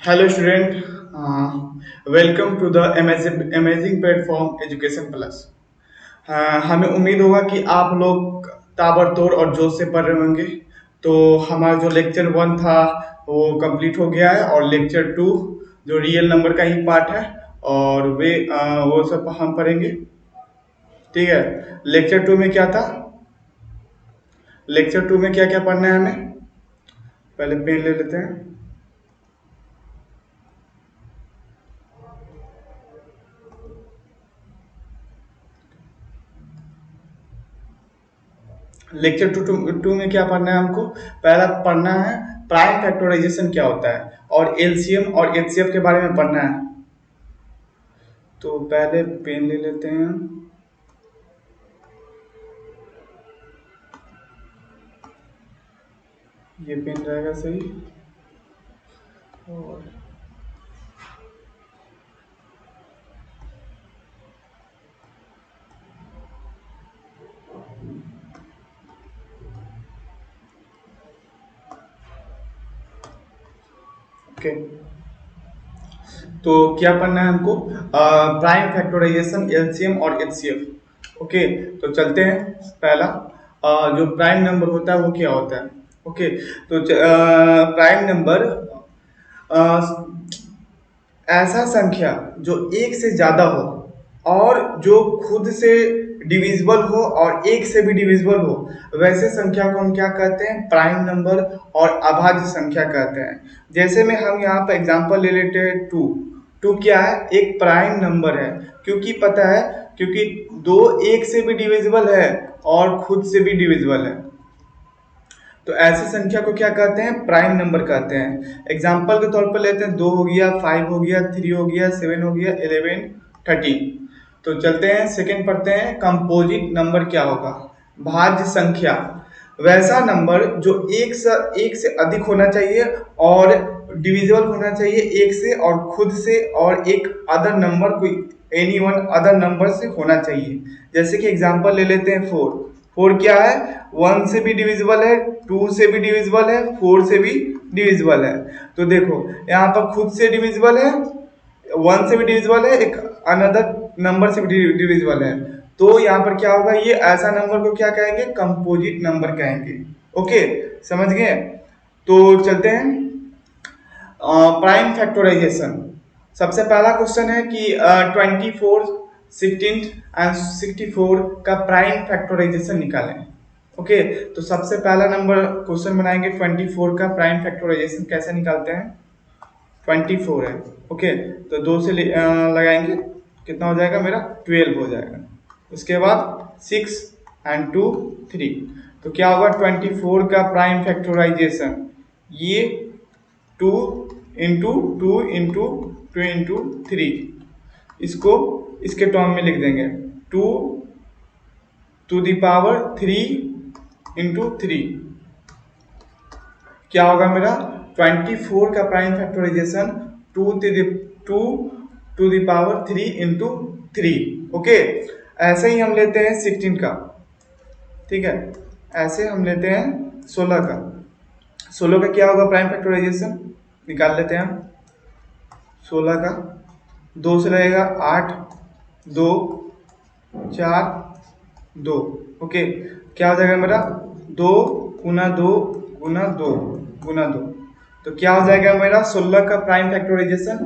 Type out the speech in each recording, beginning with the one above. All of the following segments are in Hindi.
Hello student, welcome to the amazing platform Education Plus। हमें उम्मीद होगा कि आप लोग ताबड़तोड़ और जोश से पढ़ रहे होंगे। तो हमारा जो लेक्चर 1 था वो कंप्लीट हो गया है और लेक्चर 2 जो रियल नंबर का ही पार्ट है और वो सब हम पढ़ेंगे। ठीक है। लेक्चर 2 में क्या था? लेक्चर 2 में क्या क्या पढ़ना है हमें? पहले पेन ले लेते हैं। लेक्चर टू में क्या पढ़ना है हमको? पहला पढ़ना है प्राइम फैक्टराइजेशन क्या होता है और एलसीएम और एचसीएफ के बारे में पढ़ना है। तो पहले पेन ले लेते हैं। ये पेन रहेगा सही। और ओके, तो क्या पढ़ना है हमको? प्राइम फैक्टराइजेशन, एलसीएम और एचसीएफ। ओके, तो चलते हैं। पहला जो प्राइम नंबर होता है वो क्या होता है? ओके, तो प्राइम नंबर ऐसा संख्या जो एक से ज्यादा हो और जो खुद से डिविजिबल हो और एक से भी डिविजिबल हो, वैसे संख्या को हम क्या कहते हैं? प्राइम नंबर और अभाज्य संख्या कहते हैं। जैसे में हम यहाँ पर एग्जांपल ले लेते हैं टू। टू क्या है? एक प्राइम नंबर है। क्योंकि पता है, क्योंकि दो एक से भी डिविजिबल है और खुद से भी डिविजिबल है। तो ऐसी संख्या को क्या कहते हैं? प्राइम नंबर कहते हैं। एग्जाम्पल के तौर पर लेते हैं, 2 हो गया, 5 हो गया, 3 हो गया, 7 हो गया, 11, 13। तो चलते हैं सेकंड पढ़ते हैं, कंपोजिट नंबर क्या होगा? भाज्य संख्या, वैसा नंबर जो एक से अधिक होना चाहिए और डिविजिबल होना चाहिए एक से और खुद से और एक अदर नंबर, कोई एनी वन अदर नंबर से होना चाहिए। जैसे कि एग्जांपल ले लेते हैं 4। 4 क्या है? 1 से भी डिविजिबल है, 2 से भी डिविजिबल है, 4 से भी डिविजिबल है। तो देखो यहाँ पर खुद से डिविजिबल है, 1 से भी डिविजिबल है, एक अनदर नंबर से भी डिविजिबल है। तो यहाँ पर क्या होगा? ये ऐसा नंबर को क्या कहेंगे? कंपोजिट नंबर कहेंगे। ओके, समझ गए? तो चलते हैं प्राइम फैक्टराइजेशन। सबसे पहला क्वेश्चन है कि 24, 16 एंड 64 का प्राइम फैक्टराइजेशन निकालें। ओके, तो सबसे पहला नंबर क्वेश्चन बनाएंगे, 24 का प्राइम फैक्टराइजेशन कैसे निकालते हैं? 24 है। ओके, तो 2 से लगाएंगे, कितना हो जाएगा मेरा? 12 हो जाएगा। उसके बाद 6 एंड 2 3। तो क्या होगा? 24 का प्राइम फैक्टराइजेशन, ये 2 इंटू 2 इंटू 2 इंटू 3, इसको इसके टर्म में लिख देंगे, 2 टू द पावर 3 इंटू 3। क्या होगा मेरा? 24 का prime factorisation 2 to the power 3 into 3। Okay, ऐसे ही हम लेते हैं 16 का। ठीक है, ऐसे हम लेते हैं 16 का। 16 का क्या होगा प्राइम फैक्टराइजेशन? निकाल लेते हैं हम। 16 का 2 से रहेगा 8, 2 4 2। ओके, क्या हो जाएगा मेरा? 2 गुना 2 गुना 2 गुना 2। तो क्या हो जाएगा मेरा 16 का प्राइम फैक्टराइजेशन?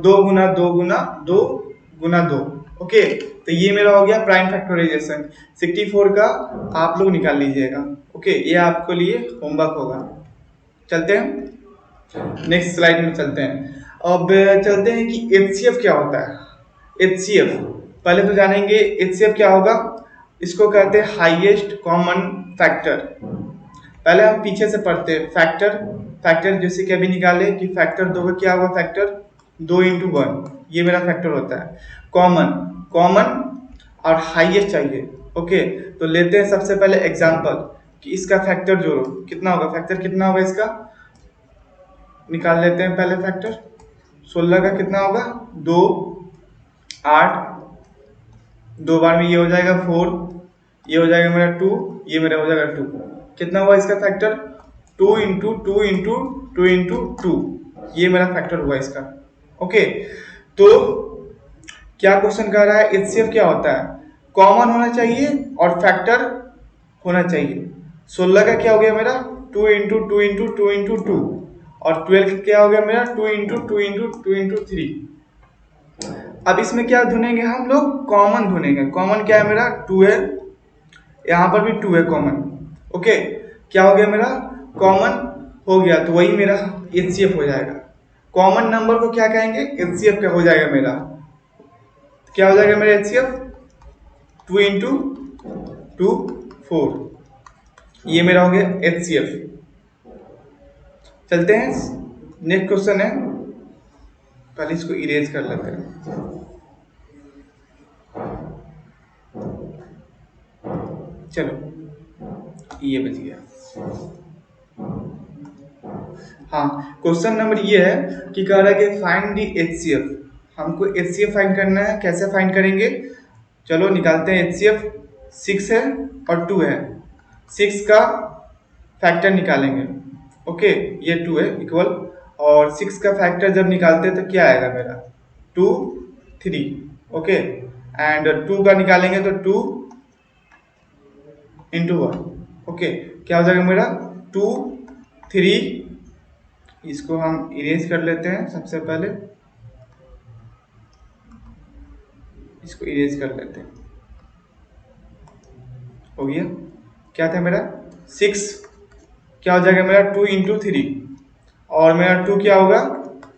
2 गुना 2 गुना 2 गुना 2। ओके, तो ये मेरा हो गया प्राइम फैक्टराइजेशन। 64 का आप लोग निकाल लीजिएगा। ओके, ये आपके लिए होमवर्क होगा। चलते हैं नेक्स्ट स्लाइड में चलते हैं। अब चलते हैं कि एचसीएफ क्या होता है। एचसीएफ पहले तो जानेंगे, एचसीएफ क्या होगा? इसको कहते हैं हाईएस्ट कॉमन फैक्टर। पहले हम पीछे से पढ़ते हैं फैक्टर। फैक्टर जैसे कि अभी निकाले कि फैक्टर 2 का क्या होगा? फैक्टर 2 इंटू 1, ये मेरा फैक्टर होता है। कॉमन, कॉमन और हाईएस्ट चाहिए। ओके, तो लेते हैं सबसे पहले एग्जांपल कि इसका फैक्टर जोड़ो, कितना होगा? फैक्टर कितना होगा इसका? निकाल लेते हैं पहले फैक्टर। 16 का कितना होगा? 2 8, 2 बार में ये हो जाएगा 4, ये हो जाएगा मेरा 2, ये मेरा हो जाएगा 2। कितना हुआ इसका फैक्टर? 2 into 2 into 2 into 2। ये मेरा फैक्टर हुआ इसका। ओके, तो क्या क्वेश्चन कर रहा है, एचसीएफ क्या होता है, कॉमन होना चाहिए और फैक्टर होना चाहिए। 16 का क्या हो गया मेरा, 2 × 2 × 2 × 2 और 12 का क्या हो गया मेरा, 2 × 2 × 2 × 3। अब इसमें क्या ढूंढेंगे हम लोग, कॉमन ढूंढेंगे। कॉमन क्या है मेरा, 2 है, यहाँ पर भी 2 है कॉमन। ओके, क्या हो गया मेरा, कॉमन हो गया, तो वही मेरा एचसीएफ हो जाएगा। कॉमन नंबर को क्या कहेंगे, एचसीएफ क्या हो जाएगा मेरा, क्या हो जाएगा मेरा एचसीएफ, 2 × 2 4, ये मेरा हो गया एचसीएफ। चलते हैं, नेक्स्ट क्वेश्चन है, पहले इसको इरेज कर लेते हैं। चलो ये बच गया। हाँ, क्वेश्चन नंबर ये है कि कह रहा है कि फाइंड दी एचसीएफ। हमको एचसीएफ फाइंड करना है, कैसे फाइंड करेंगे, चलो निकालते हैं एचसीएफ। 6 है और 2 है, 6 का फैक्टर निकालेंगे। ओके, ये 2 है इक्वल, और 6 का फैक्टर जब निकालते हैं तो क्या आएगा मेरा, 2 3। ओके, एंड 2 का निकालेंगे तो 2 × 1। ओके, क्या हो जाएगा मेरा, 2 3। इसको हम इरेज कर लेते हैं, सबसे पहले इसको इरेज कर लेते हैं। हो गया, क्या था मेरा 6, क्या हो जाएगा मेरा 2 × 3, और मेरा 2 क्या होगा,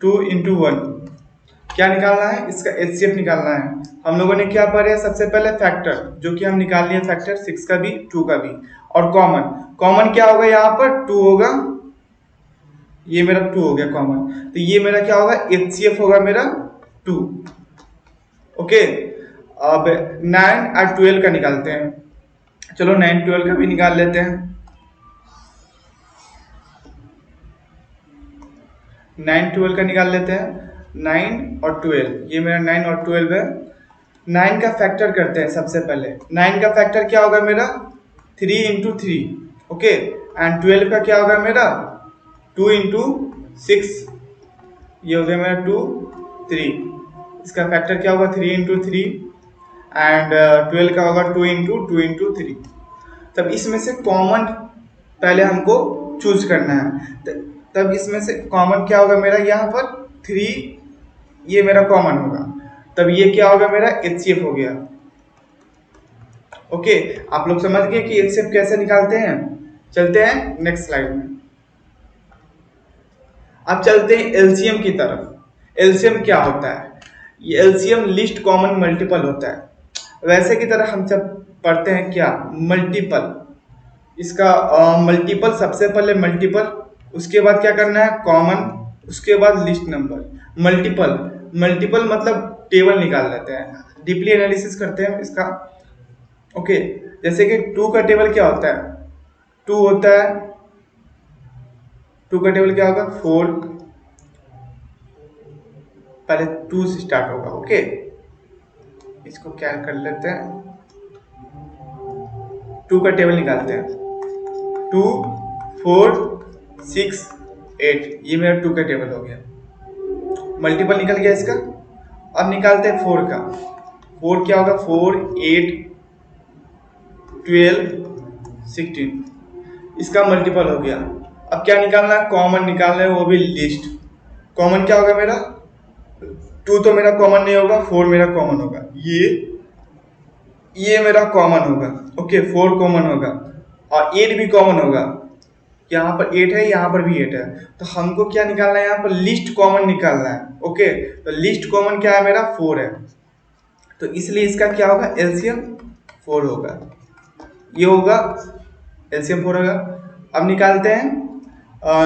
2 × 1। क्या निकालना है, इसका एचसीएफ निकालना है। हम लोगों ने क्या पढ़ा है, सबसे पहले फैक्टर, जो कि हम निकाल लिए फैक्टर 6 का भी 2 का भी, और कॉमन। कॉमन क्या होगा, यहाँ पर 2 होगा, ये मेरा 2 हो गया कॉमन, तो ये मेरा क्या होगा, एचसीएफ होगा मेरा 2। ओके, अब 9 और 12 का निकालते हैं। चलो 9 12 का भी निकाल लेते हैं। 9 12 का निकाल लेते हैं। 9 और 12, ये मेरा 9 और 12 है। 9 का फैक्टर करते हैं सबसे पहले। 9 का फैक्टर क्या होगा मेरा, 3 × 3। ओके, एंड 12 का क्या होगा मेरा, 2 × 6, ये हो गया मेरा 2 3। इसका फैक्टर क्या होगा, 3 × 3, एंड 12 का होगा 2 × 2 × 3। तब इसमें से कॉमन पहले हमको चूज करना है। तब इसमें से कॉमन क्या होगा मेरा, यहाँ पर 3, ये मेरा कॉमन होगा, तब ये क्या होगा मेरा, एचसीएफ हो गया। ओके, आप लोग समझ गए कि एचसीएफ कैसे निकालते हैं। चलते हैं नेक्स्ट स्लाइड में। अब चलते हैं एलसीएम की तरफ। एलसीएम क्या होता है, ये एलसीएम लिस्ट कॉमन मल्टीपल होता है। वैसे की तरह हम जब पढ़ते हैं क्या, मल्टीपल, इसका मल्टीपल, सबसे पहले मल्टीपल, उसके बाद क्या करना है, कॉमन, उसके बाद लिस्ट नंबर। मल्टीपल, मल्टीपल मतलब टेबल निकाल लेते हैं, डीपली एनालिसिस करते हैं इसका। ओके, जैसे कि 2 का टेबल क्या होता है, 2 होता है, 2 का टेबल क्या होगा, 4, पहले 2 से स्टार्ट होगा। ओके, इसको क्या कर लेते हैं, 2 का टेबल निकालते हैं, 2 4 6 8, ये मेरा 2 का टेबल हो गया, मल्टीपल निकल गया इसका। अब निकालते हैं 4 का। 4 क्या होगा, 4 8 12 16, इसका मल्टीपल हो गया। अब क्या निकालना है, कॉमन निकालना है, वो भी लिस्ट। कॉमन क्या होगा मेरा, 2 तो मेरा कॉमन नहीं होगा, 4 मेरा कॉमन होगा, ये मेरा कॉमन होगा। ओके, 4 कॉमन होगा और 8 भी कॉमन होगा, यहाँ पर 8 है, यहाँ पर भी 8 है, तो हमको क्या निकालना है, यहाँ पर लिस्ट कॉमन निकालना है। ओके, तो लिस्ट कॉमन क्या है मेरा, 4 है, तो इसलिए इसका क्या होगा, एलसीएम 4 होगा, ये होगा एलसीएम 4 होगा। अब निकालते हैं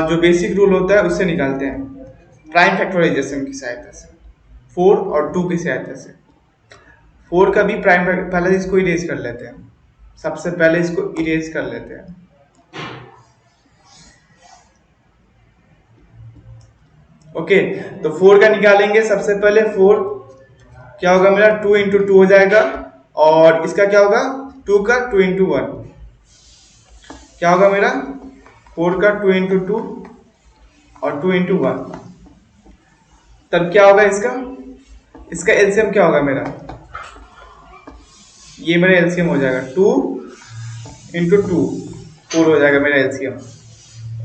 जो बेसिक रूल होता है उससे निकालते हैं, प्राइम फैक्टराइजेशन की सहायता से, 4 और 2 की सहायता से। 4 का भी प्राइम, पहले इसको इरेज कर लेते हैं, सबसे पहले इसको इरेज कर लेते हैं। ओके, तो 4 का निकालेंगे सबसे पहले। 4 क्या होगा मेरा, 2 × 2 हो जाएगा, और इसका क्या होगा, 2 का 2 × 1, क्या होगा मेरा, 4 का 2 × 2 और 2 × 1, तब क्या होगा इसका, इसका एलसीएम क्या होगा मेरा, ये मेरा एलसीएम हो जाएगा 2 × 2, 4 हो जाएगा मेरा एलसीएम।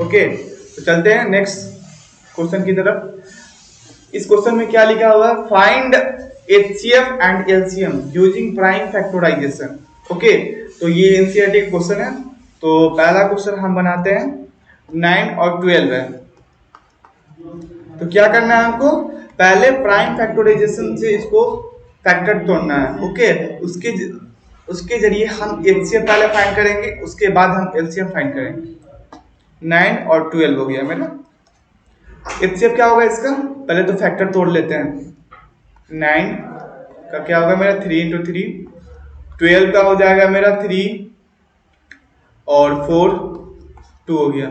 ओके, तो चलते हैं नेक्स्ट क्वेश्चन की तरफ। इस क्वेश्चन में क्या लिखा हुआ है, find HCF and LCM using prime factorisation. Okay, तो ये एनसीईआरटी का क्वेश्चन है। तो पहला क्वेश्चन हम बनाते हैं, 9 और 12 है। तो क्या करना है हमको, पहले प्राइम फैक्टराइजेशन से इसको फैक्टर तोड़ना है। ओके, उसके जरिए हम एचसीएफ पहले फाइंड करेंगे, उसके बाद हम एलसीएम फाइंड करेंगे। 9 और 12 हो गया मेरा। एचसीएफ क्या होगा इसका, पहले तो फैक्टर तोड़ लेते हैं। 9 का क्या होगा मेरा 3 × 3, 12 का हो जाएगा मेरा 3 और 4 2 हो गया।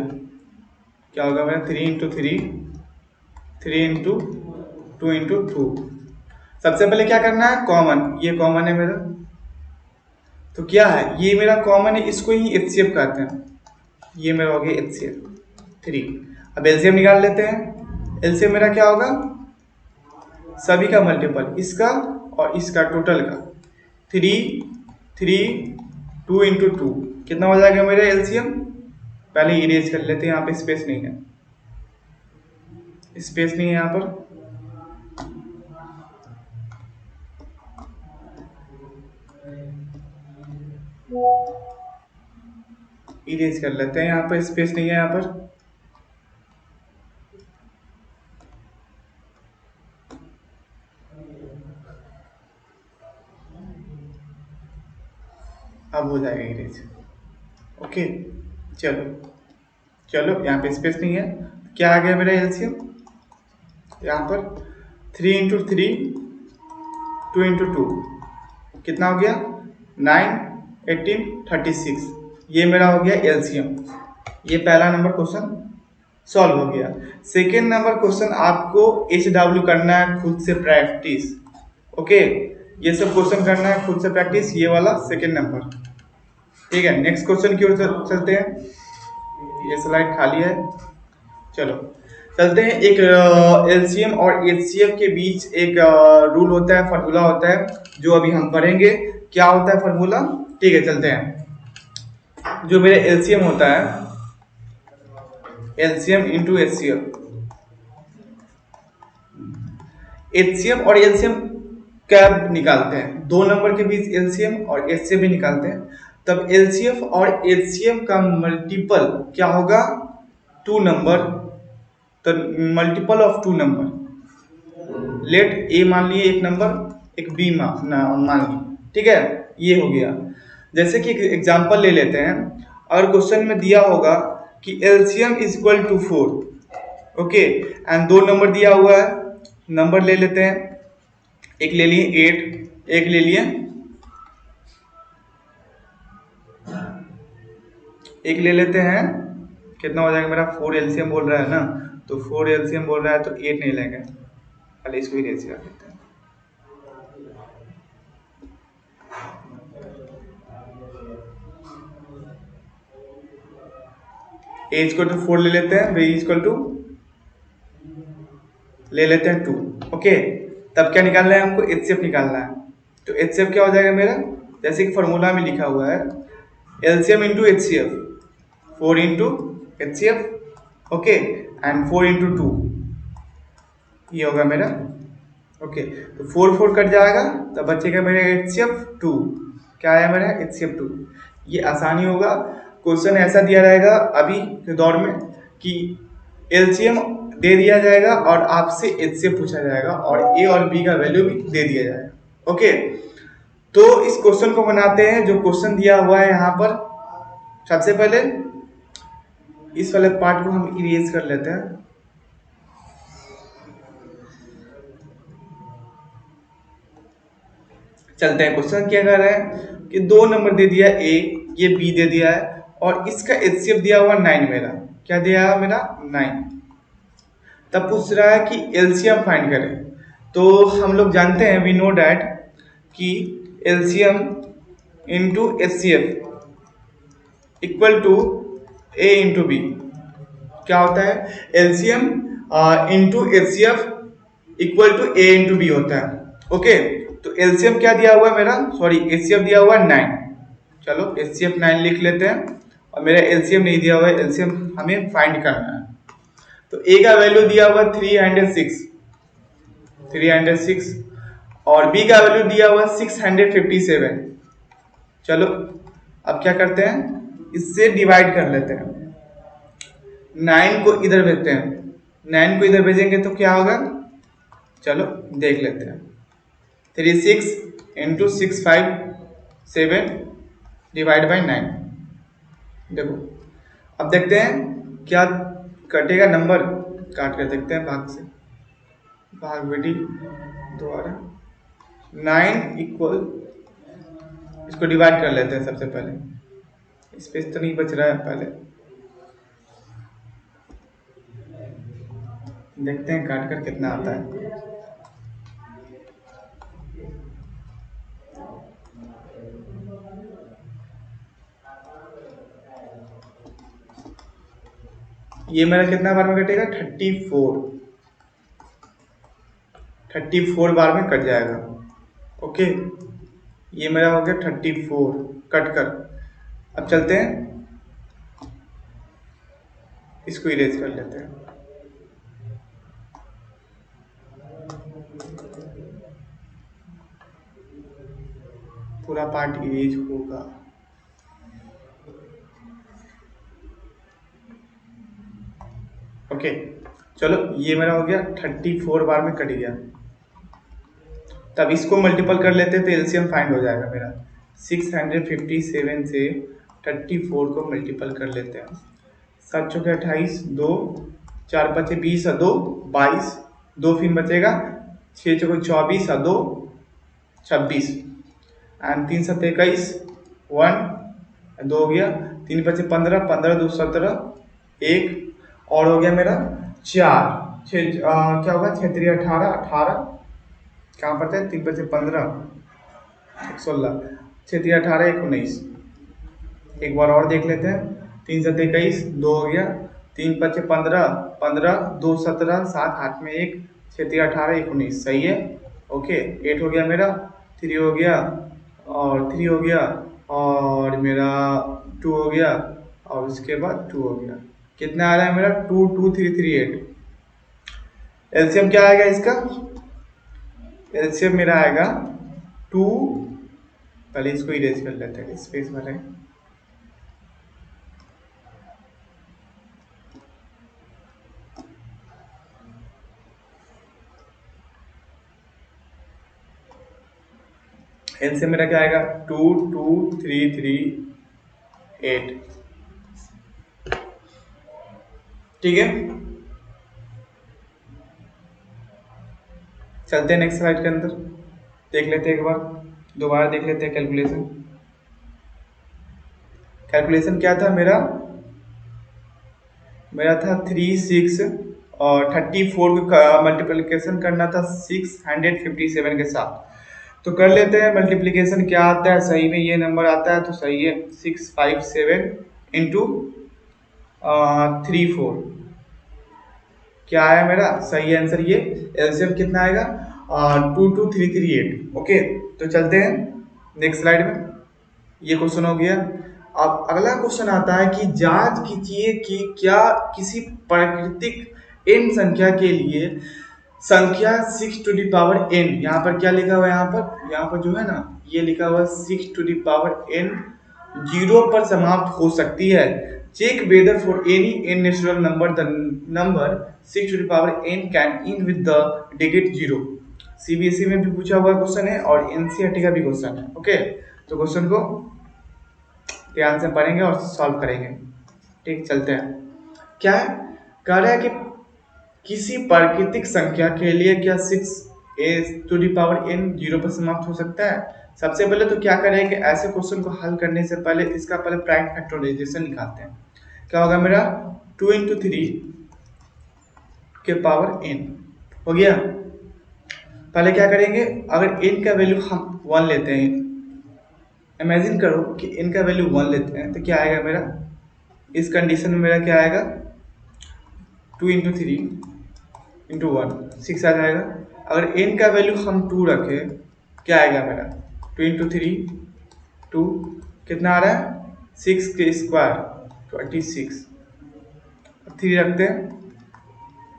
क्या होगा मेरा 3 × 3, 3 × 2 × 2। सबसे पहले क्या करना है, कॉमन, ये कॉमन है मेरा, तो क्या है ये मेरा कॉमन है, इसको ही एचसीएफ कहते हैं। ये मेरा हो गया एचसीएफ 3। अब एलसीएम निकाल लेते हैं। एलसीएम मेरा क्या होगा, सभी का मल्टीपल, इसका और इसका टोटल का, 3 3 2 × 2 कितना हो जाएगा मेरा एलसीएम। पहले इरेज कर लेते हैं, यहाँ पे स्पेस नहीं है, स्पेस नहीं है यहाँ पर। इरेज कर लेते हैं, यहाँ पर स्पेस नहीं है यहाँ पर। अब हो जाएगा इरेज। ओके, चलो चलो, यहाँ पे स्पेस नहीं है। क्या आ गया मेरा एलसीएम, यहाँ पर 3 × 3 2 × 2 कितना हो गया, 9 18 36। ये मेरा हो गया एलसीएम। ये पहला नंबर क्वेश्चन सॉल्व हो गया। सेकेंड नंबर क्वेश्चन आपको HW करना है खुद से प्रैक्टिस। ओके, ये सब क्वेश्चन करना है खुद से प्रैक्टिस, ये वाला सेकेंड नंबर। ठीक है, नेक्स्ट क्वेश्चन की ओर चलते हैं। ये स्लाइड खाली है, चलो चलते हैं। एक एलसीएम और एचसीएफ के बीच एक रूल होता है, फार्मूला होता है, जो अभी हम पढ़ेंगे। क्या होता है फार्मूला, ठीक है चलते हैं। जो मेरा एलसीएम होता है, एलसीएम इंटू एचसीएफ, एचसीएफ और एलसीएम कब निकालते हैं, दो नंबर के बीच एलसीएम और एचसीएफ भी निकालते हैं। तब एलसीएफ और एचसीएफ का मल्टीपल क्या होगा, 2 नंबर, तो मल्टीपल ऑफ 2 नंबर। लेट ए मान लिए एक नंबर, एक बी मान लिए, ठीक है, ये हो गया। जैसे कि एग्जांपल ले लेते हैं, और क्वेश्चन में दिया होगा कि LCM is equal to 4, okay, and 2 number दिया हुआ है, नंबर ले लेते हैं। एक ले लिए 8, एक ले लिए, एक ले लेते हैं, कितना हो जाएगा मेरा 4 एलसीएम बोल रहा है ना, तो 4 एलसीएम बोल रहा है तो 8 नहीं लेंगे, पहले इसको ही रेज कर देते हैं। ए इक्वल टू 4 ले लेते हैं, बी इक्वल टू ले लेते हैं 2। ओके, तब क्या निकालना है हमको, एचसीएफ निकालना है। तो एचसीएफ क्या हो जाएगा मेरा, जैसे कि फॉर्मूला में लिखा हुआ है, LCM into HCF, 4 × HCF, okay, and 4 × 2, ये होगा मेरा। ओके, तो 4 4 कट जाएगा, तब बचेगा मेरा एचसीएफ 2। क्या आया मेरा एचसीएफ 2। ये आसानी होगा, क्वेश्चन ऐसा दिया रहेगा अभी के दौर में कि एलसीएम दे दिया जाएगा और आपसे एचसीएफ पूछा जाएगा, और ए और बी का वैल्यू भी दे दिया जाएगा। ओके, तो इस क्वेश्चन को बनाते हैं। जो क्वेश्चन दिया हुआ है यहाँ पर, सबसे पहले इस वाले पार्ट को हम इरेज कर लेते हैं। चलते हैं, क्वेश्चन क्या कर रहा है कि 2 नंबर दे दिया ए, ये बी दे दिया है, और इसका एचसीएफ दिया हुआ 9 मेरा, क्या दिया है मेरा 9। तब पूछ रहा है कि एलसीएम फाइंड करें। तो हम लोग जानते हैं, वी नो डैट, कि LCM into HCF equal to A into B. क्या होता है, LCM into HCF equal to A into B होता है। ओके, तो एलसीएम क्या दिया हुआ है मेरा, सॉरी एचसीएफ दिया हुआ है 9। चलो एचसीएफ 9 लिख लेते हैं, और मेरा एलसीएम नहीं दिया हुआ है, एलसीएम हमें फाइंड करना है। तो ए का वैल्यू दिया हुआ 306 और बी का वैल्यू दिया हुआ 657। चलो अब क्या करते हैं, इससे डिवाइड कर लेते हैं। 9 को इधर भेजते हैं, 9 को इधर भेजेंगे तो क्या होगा, चलो देख लेते हैं। 36 इंटू 657 डिवाइड बाई 9। देखो अब देखते हैं क्या कटेगा, नंबर काट कर देखते हैं भाग से, भाग बेटी द्वारा 9 इक्वल, इसको डिवाइड कर लेते हैं सबसे पहले, स्पेस तो नहीं बच रहा है, पहले देखते हैं काट कर कितना आता है। ये मेरा कितना बार में कटेगा, 34 बार में कट जाएगा। ओके, ये मेरा हो गया 34 कट कर। अब चलते हैं, इसको इरेज कर लेते हैं। पूरा पार्ट इरेज होगा। ओके चलो, ये मेरा हो गया 34 बार में कट गया। तब इसको मल्टीपल कर लेते तो एलसीएम फाइंड हो जाएगा मेरा। 657 से 34 को मल्टीपल कर लेते हैं। 7 चौके 28, 2 4 5 20 और 2 22, 2 फिर बचेगा, 6 चौके 24 और 2 26 एंड 3 7 21, 1 2 हो गया, 3 5 15, 15 2 17, 1 और हो गया मेरा 4 6 क्या होगा, 6 3 18, 18 कहाँ पर थे, 3 5 15 16, 6 3 18 19। एक बार और देख लेते हैं, 3 7 21, 2 हो गया, 3 5 15, 15 2 17, 7 8 में 1, 6 3 18 19, सही है। ओके 8 हो गया मेरा, 3 हो गया और 3 हो गया और मेरा 2 हो गया और उसके बाद 2 हो गया। कितना आ रहा है मेरा, 2 2 3 3 8। एलसीएम क्या आएगा इसका, एलसीएम मेरा आएगा 2, पहले इसको इरेज कर लेते हैं, स्पेस भरे। एलसीएम मेरा क्या आएगा, 2 2 3 3 8। ठीक है, चलते हैं नेक्स्ट स्लाइड के अंदर, देख लेते हैं एक बार, दोबारा देख लेते हैं कैलकुलेशन। कैलकुलेशन क्या था मेरा, मेरा था 3 6 और 34 का मल्टीप्लिकेशन करना था 657 के साथ। तो कर लेते हैं मल्टीप्लिकेशन, क्या आता है, सही में ये नंबर आता है तो सही है, 657 इंटू 34 क्या आया मेरा, सही आंसर ये। एलसीएम कितना आएगा, 22338। ओके तो चलते हैं नेक्स्ट स्लाइड में, ये क्वेश्चन हो गया। अब अगला क्वेश्चन आता है कि जांच कीजिए कि क्या किसी प्राकृतिक n संख्या के लिए संख्या 6 टू दी पावर n, यहाँ पर क्या लिखा हुआ है, यहाँ पर जो है ना ये लिखा हुआ है 6 टू दी पावर n 0 पर समाप्त हो सकती है। Check whether for any n natural number the number 6 to the power n can end with the digit 0। CBSE में भी पूछा हुआ क्वेश्चन है और एनसीईआरटी का भी क्वेश्चन है। ओके तो क्वेश्चन को ध्यान से पढ़ेंगे और सॉल्व करेंगे। ठीक चलते हैं, क्या है, कह रहा है कि किसी प्राकृतिक संख्या के लिए क्या 6 टू दी पावर n 0 पर समाप्त हो सकता है। सबसे पहले तो क्या करें कि ऐसे क्वेश्चन को हल करने से पहले इसका पहले प्राइम फैक्टराइजेशन निकालते हैं। क्या होगा मेरा, 2 इंटू 3 के पावर n हो गया। पहले क्या करेंगे, अगर n का वैल्यू हम 1 लेते हैं, इमेजिन करो कि n का वैल्यू 1 लेते हैं तो क्या आएगा मेरा, इस कंडीशन में मेरा क्या आएगा, 2 इंटू 3 इंटू 1 6 आ जाएगा। अगर n का वैल्यू हम 2 रखें, क्या आएगा मेरा 2 इंटू 3 2, कितना आ रहा है 6 के स्क्वायर 26, 3 रखते हैं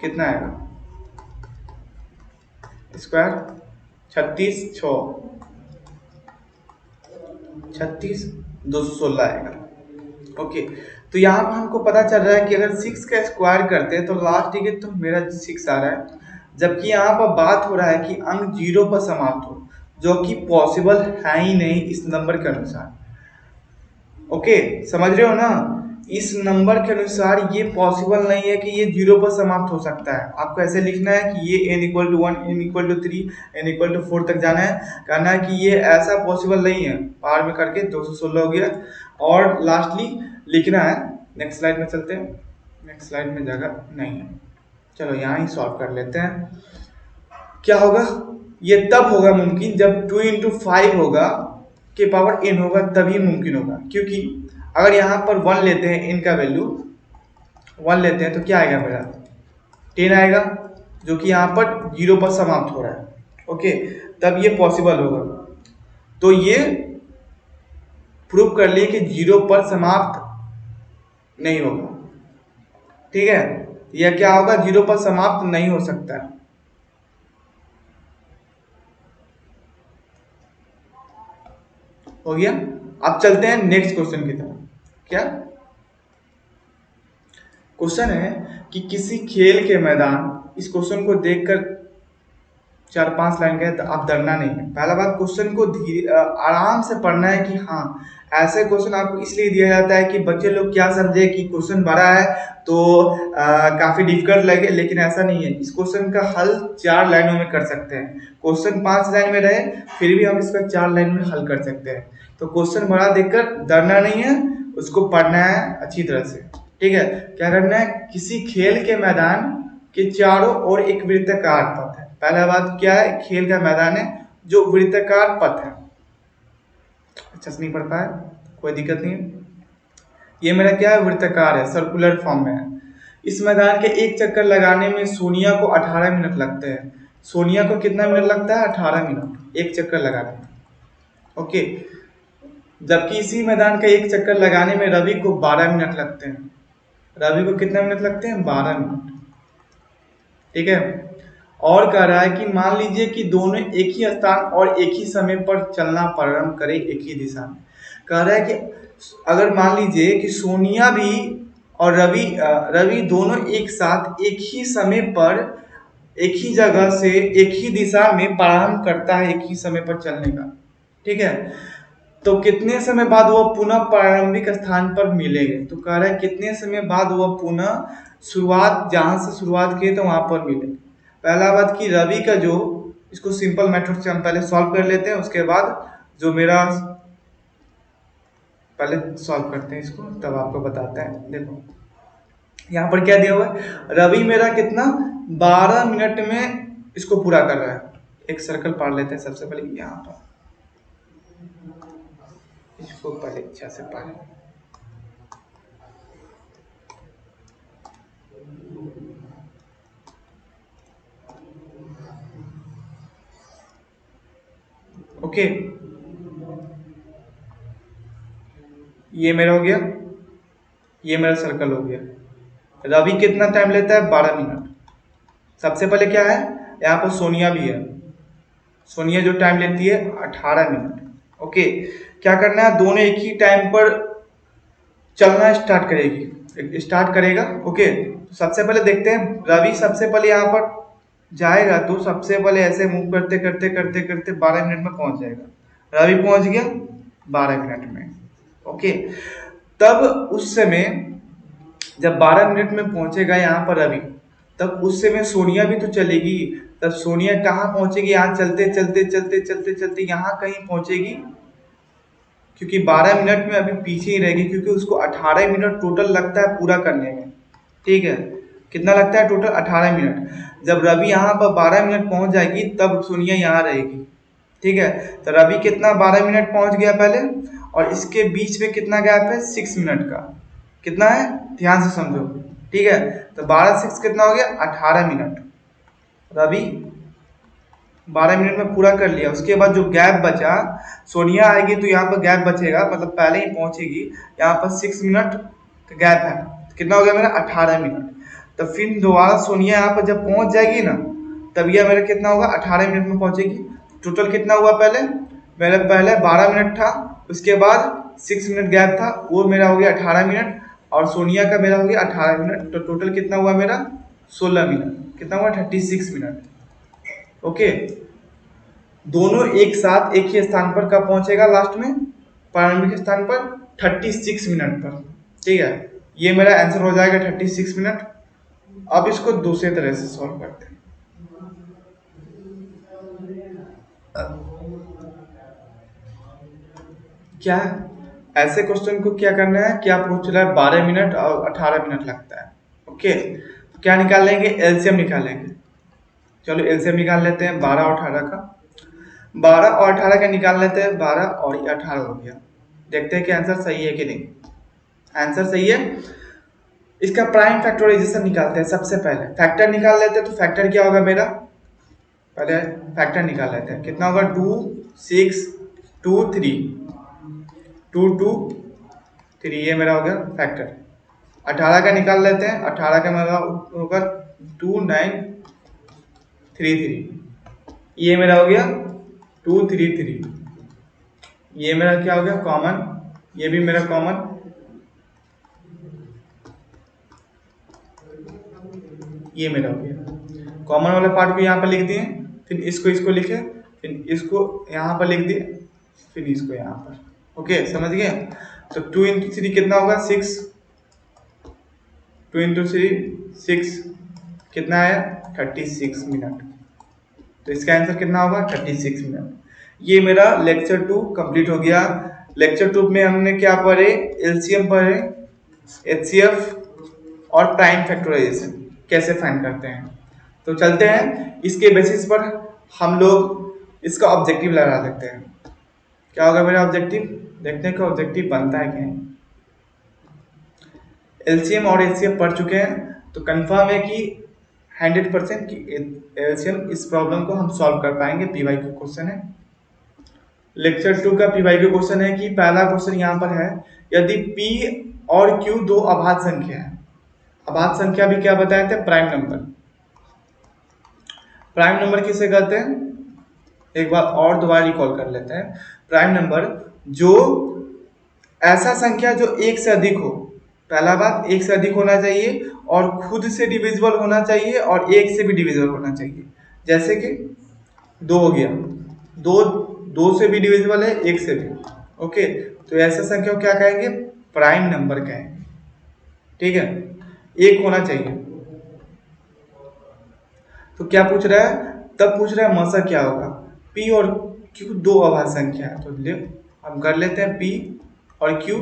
कितना आएगा स्क्वायर 36 36 216 आएगा। ओके, तो यहाँ पर हमको पता चल रहा है कि अगर 6 का स्क्वायर करते हैं तो लास्ट डिजिट तो मेरा 6 आ रहा है, जबकि यहाँ पर बात हो रहा है कि अंक 0 पर समाप्त हो, जो कि पॉसिबल है ही नहीं इस नंबर के अनुसार। ओके, समझ रहे हो ना, इस नंबर के अनुसार ये पॉसिबल नहीं है कि ये 0 पर समाप्त हो सकता है। आपको ऐसे लिखना है कि ये n = 1 n = 3 n = 4 तक जाना है, कहना है कि ये ऐसा पॉसिबल नहीं है। पार में करके 216 हो गया। और लास्टली लिखना है, नेक्स्ट स्लाइड में चलते हैं, नेक्स्ट स्लाइड में जगह नहीं है, चलो यहाँ ही सॉल्व कर लेते हैं। क्या होगा, ये तब होगा मुमकिन जब 2 × 5 होगा के पावर n होगा, तभी मुमकिन होगा। क्योंकि अगर यहाँ पर 1 लेते हैं, n का वैल्यू 1 लेते हैं तो क्या आएगा मेरा 10 आएगा, जो कि यहाँ पर 0 पर समाप्त हो रहा है। ओके, तब ये पॉसिबल होगा। तो ये प्रूव कर लिए कि 0 पर समाप्त नहीं होगा। ठीक है, यह क्या होगा 0 पर समाप्त नहीं हो सकता है। हो गया। अब चलते हैं नेक्स्ट क्वेश्चन की तरफ। क्या क्वेश्चन है कि किसी खेल के मैदान, इस क्वेश्चन को देखकर 4-5 लाइन का, तो आप डरना नहीं है। पहला बात, क्वेश्चन को धीरे आराम से पढ़ना है कि हाँ, ऐसे क्वेश्चन आपको इसलिए दिया जाता है कि बच्चे लोग क्या समझे कि क्वेश्चन बड़ा है तो काफी डिफिकल्ट लगे, लेकिन ऐसा नहीं है। इस क्वेश्चन का हल 4 लाइनों में कर सकते हैं। क्वेश्चन 5 लाइन में रहे फिर भी हम इसका 4 लाइन में हल कर सकते हैं। तो क्वेश्चन बड़ा देखकर डरना नहीं है, उसको पढ़ना है अच्छी तरह से। ठीक है, क्या करना है, किसी खेल के मैदान के चारों ओर एक वृत्ताकार पथ है। पहला बात क्या है, खेल का मैदान है जो वृत्ताकार पथ है। अच्छा से नहीं पढ़ पाया, कोई दिक्कत नहीं है। ये मेरा क्या है, वृत्ताकार है, सर्कुलर फॉर्म में है। इस मैदान के एक चक्कर लगाने में सोनिया को 18 मिनट लगते हैं। सोनिया को कितना मिनट लगता है, 18 मिनट एक चक्कर लगाने में। ओके, जबकि इसी मैदान का एक चक्कर लगाने में रवि को 12 मिनट लगते हैं। रवि को कितना मिनट लगते हैं, 12 मिनट। ठीक है, और कह रहा है कि मान लीजिए कि दोनों एक ही स्थान और एक ही समय पर चलना प्रारंभ करें एक ही दिशा में। कह रहा है कि अगर मान लीजिए कि सोनिया भी और रवि दोनों एक साथ एक ही समय पर एक ही जगह से एक ही दिशा में प्रारंभ करता है एक ही समय पर चलने का। ठीक है, तो कितने समय बाद वह पुनः प्रारंभिक स्थान पर मिलेंगे। तो कह रहा है कितने समय बाद वह पुनः शुरुआत, जहां से शुरुआत किए तो वहां पर मिलेंगे। पहला बात कि रवि का जो, इसको सिंपल मेथड से हम पहले सॉल्व कर लेते हैं, उसके बाद जो मेरा, पहले सॉल्व करते हैं इसको तब आपको बताते हैं। देखो यहाँ पर क्या दिया हुआ है, रवि मेरा कितना 12 मिनट में इसको पूरा कर रहा है। एक सर्कल पार लेते हैं सबसे पहले यहाँ पर, इसको पहले अच्छा से पार। ओके, ये मेरा हो गया, ये मेरा सर्कल हो गया। रवि कितना टाइम लेता है, 12 मिनट। सबसे पहले क्या है, यहाँ पर सोनिया भी है, सोनिया जो टाइम लेती है 18 मिनट। ओके, क्या करना है, दोनों एक ही टाइम पर चलना स्टार्ट करेगा। ओके, तो सबसे पहले देखते हैं, रवि सबसे पहले यहाँ पर जाएगा तो सबसे पहले ऐसे मूव करते करते करते करते 12 मिनट में पहुंच जाएगा। रवि पहुंच गया 12 मिनट में। ओके, तब उस समय जब 12 मिनट में पहुंचेगा यहाँ पर रवि, तब उस समय सोनिया भी तो चलेगी। तब सोनिया कहाँ पहुंचेगी, यहाँ चलते चलते चलते चलते चलते यहाँ कहीं पहुंचेगी, क्योंकि 12 मिनट में अभी पीछे ही रहेगी, क्योंकि उसको 18 मिनट टोटल लगता है पूरा करने में। ठीक है, कितना लगता है टोटल, 18 मिनट। जब रवि यहाँ पर 12 मिनट पहुंच जाएगी तब सोनिया यहाँ रहेगी। ठीक है, तो रवि कितना 12 मिनट पहुंच गया पहले, और इसके बीच में कितना गैप है, 6 मिनट का। कितना है, ध्यान से समझो। ठीक है, तो 12 6 कितना हो गया, 18 मिनट। रवि 12 मिनट में पूरा कर लिया। उसके बाद जो गैप बचा, सोनिया आएगी तो यहाँ पर गैप बचेगा, मतलब पहले ही पहुंचेगी। यहाँ पर 6 मिनट का गैप है, तो कितना हो गया मेरा 18 मिनट। तो फिर दोबारा सोनिया यहाँ पर जब पहुंच जाएगी ना, तब यह मेरा कितना होगा 18 मिनट में पहुंचेगी। टोटल कितना हुआ, पहले मेरा पहले 12 मिनट था, उसके बाद 6 मिनट गैप था, वो मेरा हो गया 18 मिनट, और सोनिया का मेरा हो गया 18 मिनट। तो टोटल कितना हुआ मेरा 16 मिनट। कितना हुआ 36 मिनट। ओके, दोनों एक साथ एक ही स्थान पर कब पहुंचेगा, लास्ट में प्रारंभिक स्थान पर 36 मिनट पर। ठीक है, ये मेरा आंसर हो जाएगा 36 मिनट। अब इसको दूसरे तरह से सॉल्व करते हैं। क्या ऐसे क्वेश्चन को क्या करना है, क्या पूछ रहा है, 12 मिनट और 18 मिनट लगता है। ओके, तो क्या निकाल लेंगे, एलसीएम निकालेंगे। चलो एलसीएम निकाल लेते हैं 12 और 18 का। 12 और 18 का निकाल लेते हैं, 12 और 18 हो गया। देखते हैं कि आंसर सही है कि नहीं। आंसर सही है। इसका प्राइम फैक्टराइजेशन निकालते हैं। सबसे पहले फैक्टर निकाल लेते हैं, तो फैक्टर क्या होगा मेरा, पहले फैक्टर निकाल लेते हैं। कितना होगा 2 6 2 3 2 2 3, ये मेरा हो गया फैक्टर। 18 का निकाल लेते हैं। 18 का मेरा होगा 2 9 3 3, ये मेरा हो गया 2 3 3। ये मेरा क्या हो गया कॉमन, ये भी मेरा कॉमन। ये मेरा हो गया कॉमन वाला पार्ट को यहाँ पर लिख दिए, फिर इसको लिखे, फिर इसको यहाँ पर लिख दिए, फिर इसको यहाँ पर। ओके, समझ गए। तो 2 इंटू 3 कितना होगा 6, 2 इंटू 3 6, कितना आया 36 मिनट। तो इसका आंसर कितना होगा 36 मिनट। ये मेरा लेक्चर 2 कंप्लीट हो गया। लेक्चर 2 में हमने क्या पढ़े, एलसीएम पढ़े, एचसीएफ और प्राइम फैक्टराइजेशन कैसे फाइंड करते हैं। तो चलते हैं, इसके बेसिस पर हम लोग इसका ऑब्जेक्टिव लगा सकते हैं। क्या होगा मेरा ऑब्जेक्टिव, देखते हैं कि ऑब्जेक्टिव बनता है कि नहीं। एलसीएम और एचसीएफ पढ़ चुके हैं, तो कंफर्म है कि 100% कि एलसीएम इस प्रॉब्लम को हम सॉल्व कर पाएंगे। पीवाई का क्वेश्चन है, लेक्चर 2 का पीवाई का क्वेश्चन है कि पहला क्वेश्चन यहाँ पर है, यदि पी और क्यू दो अभाज्य संख्या है। अभाज्य संख्या भी क्या बताए थे, प्राइम नंबर। प्राइम नंबर किसे कहते हैं, एक बार और दोबारा रिकॉल कर लेते हैं। प्राइम नंबर जो ऐसा संख्या जो एक से अधिक हो, पहला बात एक से अधिक होना चाहिए, और खुद से डिविजिबल होना चाहिए, और एक से भी डिविजिबल होना चाहिए। जैसे कि 2 हो गया, दो से भी डिविजिबल है, एक से भी। ओके, तो ऐसा संख्या को क्या कहेंगे, प्राइम नंबर कहेंगे। ठीक है, एक होना चाहिए। तो क्या पूछ रहा है, तब पूछ रहा है मसा क्या होगा, पी और क्यू दो अभाज्य संख्या है। तो हम कर लेते हैं पी और क्यू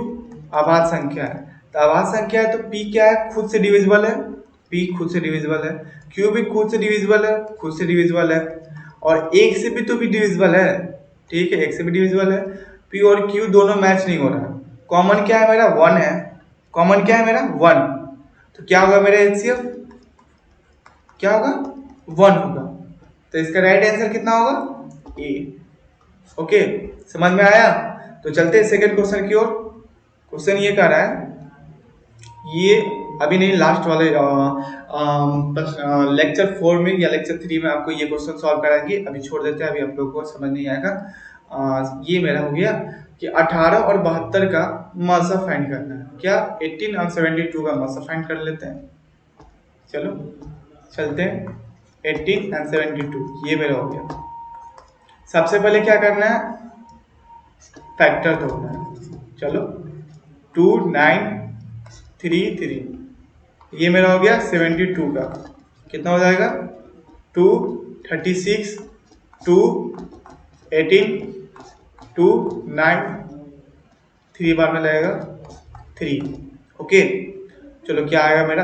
अभाज्य संख्या है। तो अभाज्य संख्या है, तो पी क्या है, खुद से डिविजिबल है, पी खुद से डिविजिबल है, क्यू भी खुद से डिविजिबल है, खुद से डिविजिबल है, और एक से भी तो भी डिविजिबल है। ठीक है, एक से भी डिविजिबल है। पी और क्यू दोनों मैच नहीं हो रहा है। कॉमन क्या है मेरा 1 है, कॉमन क्या है मेरा 1। तो क्या होगा मेरा एचसीएफ, क्या होगा 1 होगा। तो इसका राइट आंसर कितना होगा ए। ओके, समझ में आया। तो चलते हैं सेकंड क्वेश्चन की ओर। क्वेश्चन ये कह रहा है, ये अभी नहीं, लास्ट वाले लेक्चर 4 में या लेक्चर 3 में आपको ये क्वेश्चन सॉल्व कराएंगे। अभी छोड़ देते हैं, अभी आप लोगों को समझ नहीं आएगा। ये मेरा हो गया कि 18 और 72 का मसा फाइंड करना है। क्या 18 और 72 का मसा फाइंड कर लेते हैं। चलो चलते हैं, 18 और 72 ये मेरा हो गया। सबसे पहले क्या करना है, फैक्टर तोड़ना है। चलो 2 9 3 3, ये मेरा हो गया 72 का। कितना हो जाएगा 2 36 2 18 2 9, 3 बार में लगेगा 3। ओके, चलो क्या आएगा मेरा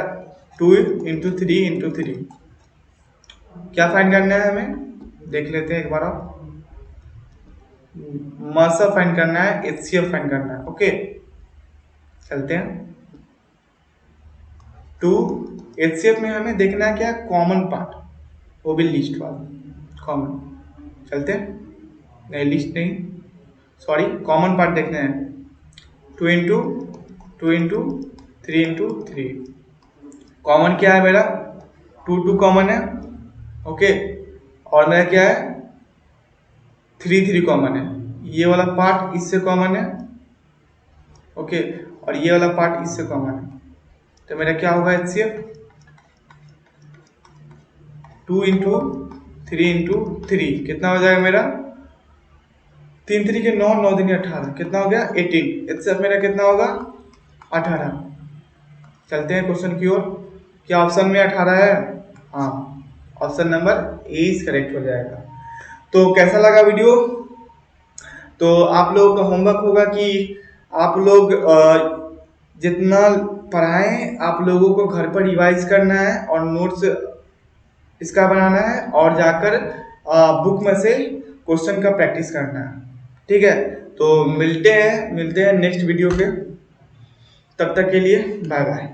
2 इंटू 3 इंटू 3। क्या फाइंड करना है हमें, देख लेते हैं एक बार और। मसा फाइंड करना है, एचसीएफ फाइंड करना है। ओके, चलते हैं। 2 एचसीएफ में हमें देखना है क्या, कॉमन पार्ट। वो भी लिस्ट वाला कॉमन। चलते हैं, नहीं लिस्ट नहीं, सॉरी कॉमन पार्ट देखते हैं। 2 इंटू 3 इंटू 3 कॉमन क्या है मेरा, 2 कॉमन है, ओके। और मेरा क्या है, 3 कॉमन है। ये वाला पार्ट इससे कॉमन है, ओके। और ये वाला पार्ट इससे कॉमन है, तो मेरा क्या होगा HCF 2 इंटू 3 कितना हो जाएगा मेरा, 3 3 के 9, 9 3 18 कितना हो गया 18। HCF मेरा कितना होगा 18। चलते हैं क्वेश्चन की ओर। क्या ऑप्शन में 18 है? हाँ, option number A is correct हो जाएगा। तो कैसा लगा वीडियो? तो आप लोगों का होमवर्क होगा कि आप लोग जितना पढ़ाएं आप लोगों को घर पर रिवाइज करना है और नोट्स इसका बनाना है और जाकर बुक में से क्वेश्चन का प्रैक्टिस करना है, ठीक है। तो मिलते हैं नेक्स्ट वीडियो पे, तब तक के लिए बाय बाय।